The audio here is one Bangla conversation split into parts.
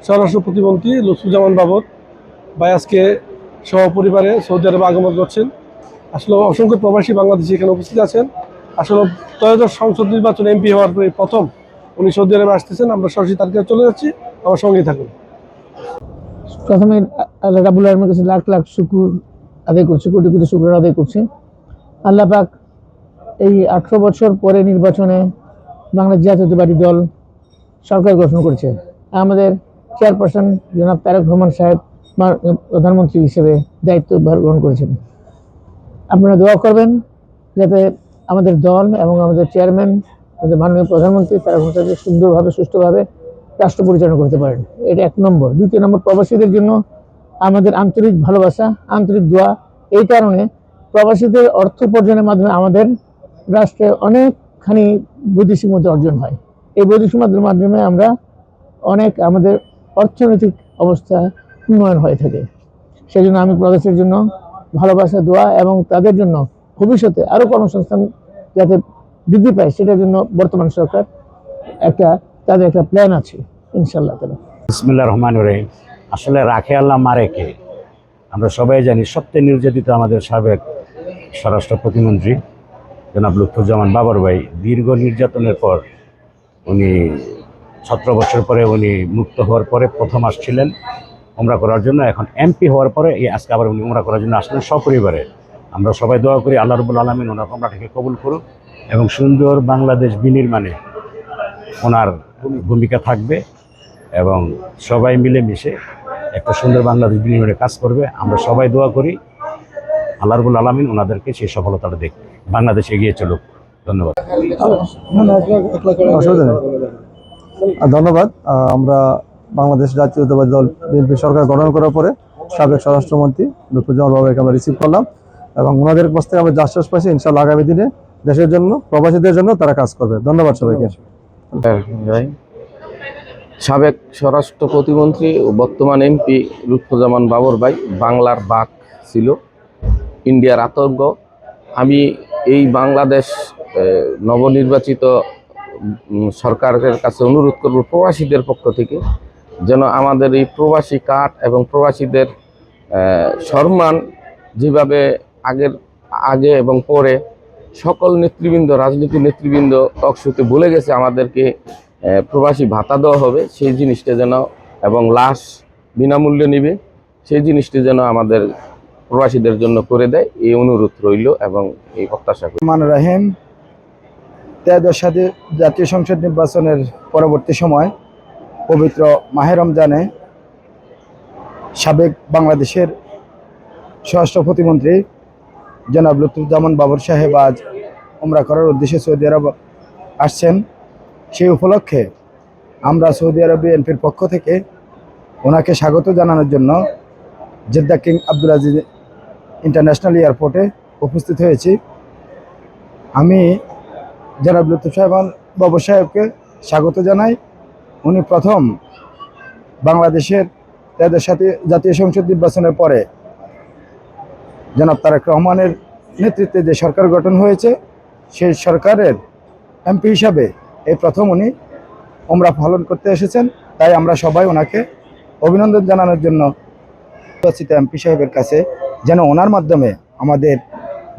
স্বরাষ্ট্র প্রতিমন্ত্রী লুৎফুজ্জামান বাবর ভাই আজকে সহপরিবারে সৌদি আরবে আগমন করছেন। আসলে অসংখ্য প্রবাসী বাংলাদেশি এখানে উপস্থিত আছেন। আসলে ত্রয়োদশ সংসদ নির্বাচন এমপি হওয়ার পরে প্রথম উনি সৌদি আরবে আসতেছেন। আমরা সরাসরি তার কাছে চলে যাচ্ছি, আমার সঙ্গেই থাকুন। প্রথমে আল্লাহ রাব্বুল আলামিনের কাছে লাখ লাখ শুকর আদায় করছি, কোটি কোটি শুকর আদায় করছি। আল্লাহ পাক এই 18 বছর পরে নির্বাচনে বাংলাদেশ জাতীয়তাবাদী দল সরকার গঠন করেছে। আমাদের চেয়ারপারসন জনাব তারেক রহমান সাহেব প্রধানমন্ত্রী হিসেবে দায়িত্বভার গ্রহণ করেছেন। আপনারা দোয়া করবেন যাতে আমাদের দল এবং আমাদের চেয়ারম্যান, আমাদের মাননীয় প্রধানমন্ত্রী তারেক রহমান সাহেব সুন্দরভাবে সুষ্ঠুভাবে রাষ্ট্র পরিচালনা করতে পারেন। এটা 1 নম্বর। 2 নম্বর, প্রবাসীদের জন্য আমাদের আন্তরিক ভালোবাসা, আন্তরিক দোয়া। এই কারণে প্রবাসীদের অর্থ উপার্জনের মাধ্যমে আমাদের রাষ্ট্রে অনেকখানি বৈদেশিক মুদ্রা অর্জন হয়। এই বৈদেশিক মুদ্রার মাধ্যমে আমরা অনেক আমাদের অর্থনৈতিক অবস্থা উন্নয়ন হয়ে থাকে। সেই জন্য আমি প্রবাসীর জন্য ভালোবাসা, দোয়া এবং তাদের জন্য ভবিষ্যতে আরও কর্মসংস্থান যাতে বৃদ্ধি পায় সেটার জন্য বর্তমান সরকার তাদের একটা প্ল্যান আছে ইনশাআল্লাহ তাআলা। বিসমিল্লাহির রহমানির রহিম। আসলে রাখে আল্লাহ মারে কে, আমরা সবাই জানি। সবচেয়ে নির্যাতিত আমাদের সাবেক স্বরাষ্ট্র প্রতিমন্ত্রী জনাব লুৎফুজ্জামান বাবর ভাই দীর্ঘ নির্যাতনের পর উনি 17 বছর পরে উনি মুক্ত হওয়ার পরে প্রথম আসছিলেন উমরা করার জন্য। এখন এমপি হওয়ার পরে আজকে আবার উনি উমরা করার জন্য আসলেন সপরিবারে। আমরা সবাই দোয়া করি আল্লাহ রাব্বুল আলামিন ওনার উমরাটাকে কবুল করুক এবং সুন্দর বাংলাদেশ বিনির্মাণে ওনার ভূমিকা থাকবে এবং সবাই মিলেমিশে একটা সুন্দর বাংলাদেশ বিনির্মাণে কাজ করবে। আমরা সবাই দোয়া করি আল্লাহ রাব্বুল আলামিন ওনাদেরকে সেই সফলতাটা দেখবে, বাংলাদেশ এগিয়ে চলুক। ধন্যবাদ। ধন্যবাদ। আমরা বাংলাদেশ জাতীয়তাবাদী দল বিএনপি সরকার গঠন করার পরে সাবেক স্বরাষ্ট্রমন্ত্রী লুৎফুজ্জামান বাবরকে আমরা রিসিভ করলাম এবং ওনাদের কাছ থেকে আমরা আশ্বাস পাইছি ইনশাআল্লাহ আগামী দিনে দেশের জন্য, প্রবাসীদের জন্য তারা কাজ করবে। ধন্যবাদ সবাইকে। সাবেক স্বরাষ্ট্র প্রতিমন্ত্রী ও বর্তমান এমপি লুৎফুজ্জামান বাবর ভাই বাংলার বাক ছিল, ইন্ডিয়ার আতঙ্ক। আমি এই বাংলাদেশ নবনির্বাচিত সরকারের কাছে অনুরোধ করব প্রবাসীদের পক্ষ থেকে যেন আমাদের এই প্রবাসী কার্ড এবং প্রবাসীদের সম্মান যেভাবে আগে এবং পরে সকল নেতৃবৃন্দ, রাজনীতির নেতৃবৃন্দ টকশোতে বলে গেছে আমাদেরকে প্রবাসী ভাতা দেওয়া হবে, সেই জিনিসটা যেন, এবং লাশ বিনামূল্যে নিবে, সেই জিনিসটি যেন আমাদের প্রবাসীদের জন্য করে দেয়, এই অনুরোধ রইল এবং এই প্রত্যাশা করি। রাহিম। জাতীয় সংসদ নির্বাচনের পরবর্তী সময় পবিত্র মাহে রমজানে সাবেক বাংলাদেশের স্বরাষ্ট্র প্রতিমন্ত্রী জনাব লুৎফুজ্জামান বাবর সাহেব আজ উমরা করার উদ্দেশ্যে সৌদি আরব আসছেন। সেই উপলক্ষে আমরা সৌদি আরব বিএনপির পক্ষ থেকে ওনাকে স্বাগত জানানোর জন্য Jeddah king Abdul Aziz international এয়ারপোর্টে উপস্থিত হয়েছি। আমি জনাব লুৎফুজ্জামান বাবর সাহেবকে স্বাগত জানাই। উনি প্রথম বাংলাদেশের জাতীয় সংসদ নির্বাচনের পরে জনাব তারেক রহমানের নেতৃত্বে যে সরকার গঠন হয়েছে সেই সরকারের এমপি হিসাবে এই প্রথম উনি উমরা পালন করতে এসেছেন। তাই আমরা সবাই ওনাকে অভিনন্দন জানানোর জন্য নির্বাচিত এমপি সাহেবের কাছে যেন ওনার মাধ্যমে আমাদের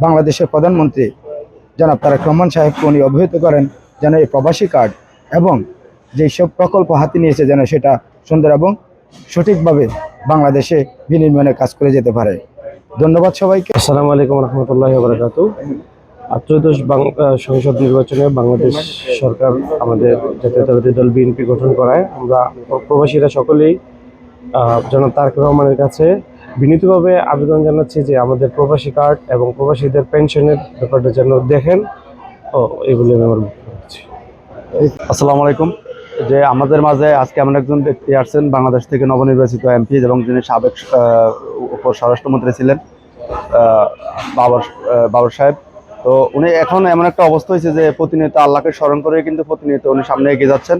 বাংলাদেশের প্রধানমন্ত্রী জনাব তারেক রহমান সাহেবকে উনি অবহিত করেন যেন এই প্রবাসী কার্ড এবং যেসব প্রকল্প হাতে নিয়েছে যেন সেটা সুন্দর এবং সঠিকভাবে বাংলাদেশে বিনির্মাণে কাজ করে যেতে পারে। ধন্যবাদ সবাইকে। আসসালামু আলাইকুম রহমতুল্লাহি ওয়া বারাকাতুহু। ত্রয়োদশ সংসদ নির্বাচনে বাংলাদেশ সরকার আমাদের জাতীয়তাবাদী দল বিএনপি গঠন করায় আমরা প্রবাসীরা সকলেই জনাব তারেক রহমানের কাছে বিনীতভাবে আবেদন জানাচ্ছি যে আমাদের প্রবাসী কার্ড এবং প্রবাসীদের পেনশনের ব্যাপারটা যেন দেখেন। এগুলি আমি আমার বক্তব্য রাখছি। আসসালামু আলাইকুম। যে আমাদের মাঝে আজকে এমন একজন ব্যক্তি আসছেন বাংলাদেশ থেকে নবনির্বাচিত এমপি এবং যিনি সাবেক স্বরাষ্ট্রমন্ত্রী ছিলেন বাবর সাহেব। তো উনি এখন এমন একটা অবস্থা হয়েছে যে প্রতিনিয়ত আল্লাহকে স্মরণ করে কিন্তু প্রতিনিয়ত উনি সামনে এগিয়ে যাচ্ছেন।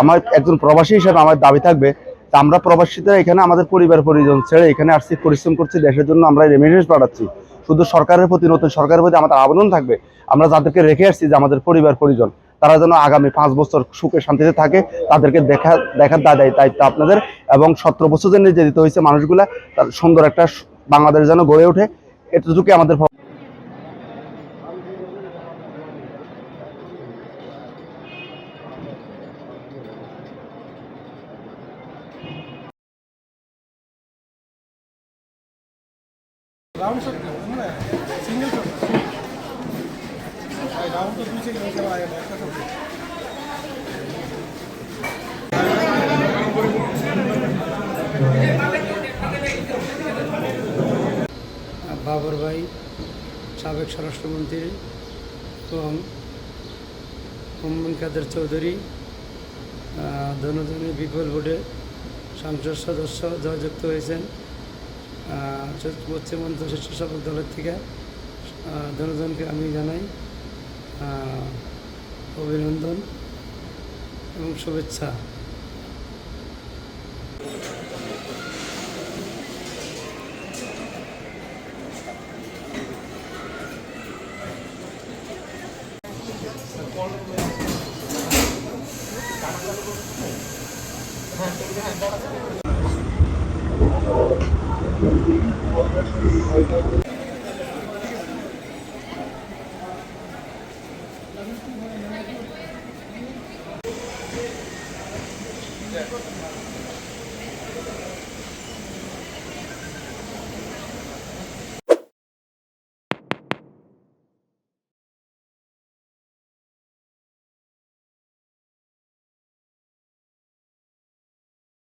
আমার একজন প্রবাসী হিসেবে আমার দাবি থাকবে যে আমরা প্রবাসীরা এখানে আমাদের পরিবার পরিজন ছেড়ে এখানে আসছি, পরিশ্রম করছি দেশের জন্য, আমরা রেমিটেন্স পাঠাচ্ছি। শুধু সরকারের প্রতি, নতুন সরকারের প্রতি আমাদের আবেদন থাকবে আমরা যাদেরকে রেখে আসছি যে আমাদের পরিবার পরিজন, তারা যেন আগামী 5 বছর সুখে শান্তিতে থাকে, তাদেরকে দেখার দায়িত্ব আপনাদের। এবং 17 বছর যে নির্যাতিত হয়েছে মানুষগুলা, তার সুন্দর একটা বাংলাদেশ যেন গড়ে ওঠে, এতটুকুই আমাদের। বাবর ভাই সাবেক স্বরাষ্ট্রমন্ত্রী এবং মোহাম্মদ কাদের চৌধুরী দুজনে বিপুল ভোটে সংসদ সদস্য জয়যুক্ত হয়েছেন পশ্চিমাঞ্চল স্বেচ্ছাসেবক দলের থেকে। দুজনকে আমি জানাই অভিনন্দন এবং শুভেচ্ছা।